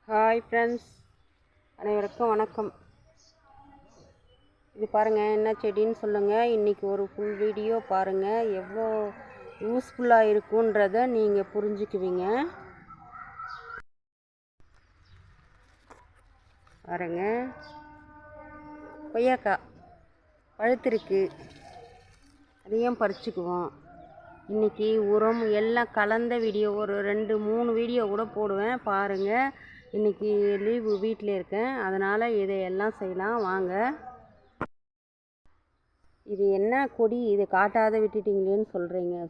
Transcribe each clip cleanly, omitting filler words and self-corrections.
Hi friends, அனைவருக்கும் வணக்கம். இது பாருங்கள், என்ன செடின்னு சொல்லுங்கள். இன்றைக்கி ஒரு ஃபுல் வீடியோ பாருங்கள். எவ்வளோ யூஸ்ஃபுல்லாக இருக்குன்றதை நீங்கள் புரிஞ்சுக்குவீங்க. பாருங்கள், கொய்யாக்காய் பழுத்திருக்கு, அதையும் பறிச்சுக்குவோம். இன்றைக்கி உரம் எல்லாம் கலந்த வீடியோ ஒரு 2-3 வீடியோ கூட போடுவேன் பாருங்கள். இன்றைக்கி லீவு, வீட்டில் இருக்கேன், அதனால் இதையெல்லாம் செய்யலாம் வாங்க. இது என்ன கொடி, இதை காட்டாத விட்டுட்டிங்களேன்னு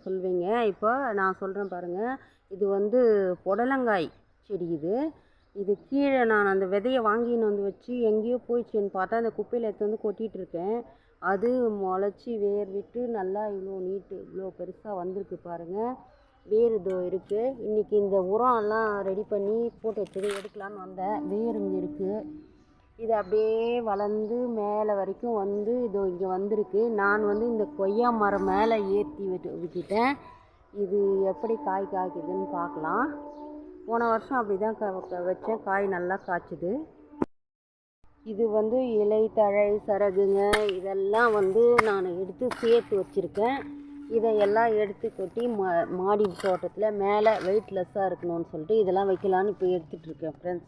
சொல்வீங்க. இப்போ நான் சொல்கிறேன் பாருங்கள். இது புடலங்காய் செடி. இது கீழே நான் அந்த விதையை வாங்கின்னு வந்து வச்சு எங்கேயோ போயிடுச்சுன்னு பார்த்தா அந்த குப்பையில் எடுத்து வந்து கொட்டிகிட்ருக்கேன். அது முளைச்சி வேர் விட்டு நல்லா இவ்வளோ பெருசாக வந்திருக்கு பாருங்கள். வேர் இதோ இருக்குது. இன்றைக்கி இந்த உரம் எல்லாம் ரெடி பண்ணி போட்டு வச்சது எடுக்கலான்னு வந்தேன். வேர் இங்கே இருக்குது. இது அப்படியே வளர்ந்து மேலே வரைக்கும் இதோ இங்கே வந்திருக்கு. நான் இந்த கொய்யா மரம் மேலே ஏற்றி விட்டுட்டேன். இது எப்படி காய் காய்க்குதுன்னு பார்க்கலாம். போன வருஷம் அப்படி தான் வச்சேன், காய் நல்லா காய்ச்சுது. இது இலை, தழை, சரகுங்க, இதெல்லாம் நான் எடுத்து சேர்த்து வச்சுருக்கேன். இதையெல்லாம் எடுத்து கொட்டி மாடி தோட்டத்தில் மேலே வெயிட்லெஸ்ஸாக இருக்கணும்னு சொல்லிட்டு இதெல்லாம் வைக்கலான்னு இப்போ எடுத்துகிட்ருக்கேன் ஃப்ரெண்ட்ஸ்.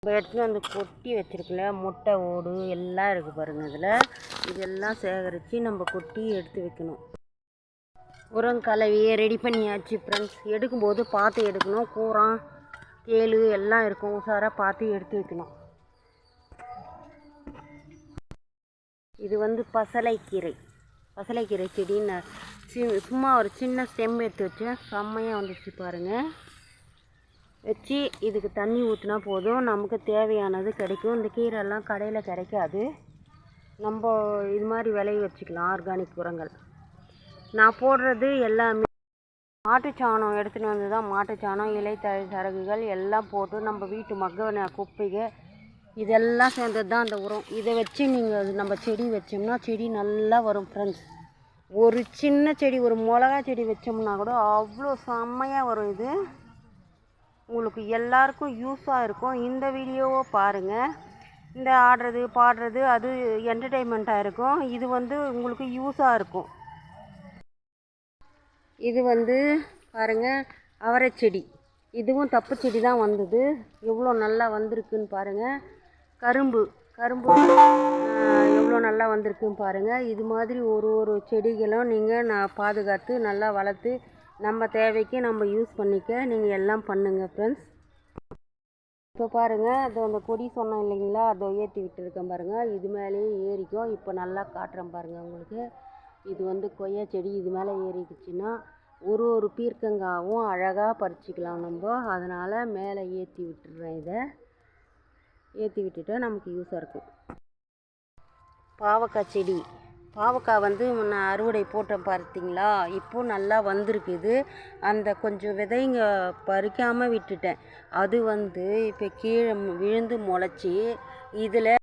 இப்போ எடுத்துகிட்டு கொட்டி வச்சுருக்கல, முட்டை ஓடு எல்லாம் இருக்குது பாருங்கள். இதெல்லாம் சேகரித்து நம்ம கொட்டி எடுத்து வைக்கணும். உரம் கலவையை ரெடி பண்ணியாச்சு ஃப்ரெண்ட்ஸ். எடுக்கும்போது பார்த்து எடுக்கணும். கூரம், தேள் எல்லாம் இருக்கும், உஷாராக பார்த்து எடுத்து வைக்கணும். இது பசலைக்கீரை செடின்னு சும்மா ஒரு சின்ன ஸ்டெம் எடுத்து வச்சேன். செம்மையாக வந்துச்சு பாருங்கள். வச்சு இதுக்கு தண்ணி ஊற்றினா போதும், நமக்கு தேவையானது கிடைக்கும். இந்த கீரைலாம் கடையில் கிடைக்காது. நம்ம இது மாதிரி விளைய வச்சுக்கலாம். ஆர்கானிக் உரங்கள் நான் போடுறது எல்லாமே மாட்டுச்சாணம் எடுத்துகிட்டு வந்து தான். மாட்டுச்சாணம், இலை, தழை, சரகுகள் எல்லாம் போட்டு நம்ம வீட்டு மக்க குப்பைகள் இதெல்லாம் சேர்ந்தது தான் அந்த உரம். இதை வச்சு நம்ம செடி வச்சோம்னா செடி நல்லா வரும் ஃப்ரெண்ட்ஸ். ஒரு சின்ன செடி, ஒரு மிளகா செடி வச்சோம்னா கூட அவ்வளோ செம்மையாக வரும். இது உங்களுக்கு எல்லாருக்கும் யூஸாக இருக்கும். இந்த வீடியோவை பாருங்கள். இந்த ஆடுறது பாடுறது அது என்டர்டெயின்மெண்ட்டாக இருக்கும். இது உங்களுக்கு யூஸாக இருக்கும். இது பாருங்கள், அவரை செடி. இதுவும் தப்பு செடி தான் வந்தது. எவ்வளோ நல்லா வந்திருக்குன்னு பாருங்கள். கரும்பு எவ்வளோ நல்லா வந்திருக்குன்னு பாருங்கள். இது மாதிரி ஒரு செடிகளும் நீங்கள் பாதுகாத்து நல்லா வளர்த்து நம்ம தேவைக்கு நம்ம யூஸ் பண்ணிக்க நீங்கள் எல்லாம் பண்ணுங்கள் ஃப்ரெண்ட்ஸ். இப்போ பாருங்கள், அது அந்த கொடி சொன்னேன் இல்லைங்களா, அதை ஏற்றி விட்டுருக்கேன் பாருங்கள். இது மேலேயே ஏறிக்கும். இப்போ நல்லா காட்டுறேன் பாருங்கள் உங்களுக்கு. இது கொய்யா செடி. இது மேலே ஏறிக்குச்சுன்னா ஒரு பீர்க்கங்காவும் அழகாக பறிச்சிக்கலாம் நம்ம. அதனால் மேலே ஏற்றி விட்டுடுறேன். இதை ஏற்றி விட்டுட்டா நமக்கு யூஸாக இருக்கும். பாவக்காய் செடி. பாவக்காய் முன்ன அறுவடை போட்டேன் பார்த்தீங்களா, இப்போது நல்லா வந்திருக்குது. அந்த கொஞ்சம் விதைங்க பறிக்காமல் விட்டுட்டேன். அது இப்போ கீழே விழுந்து முளைச்சி இதில்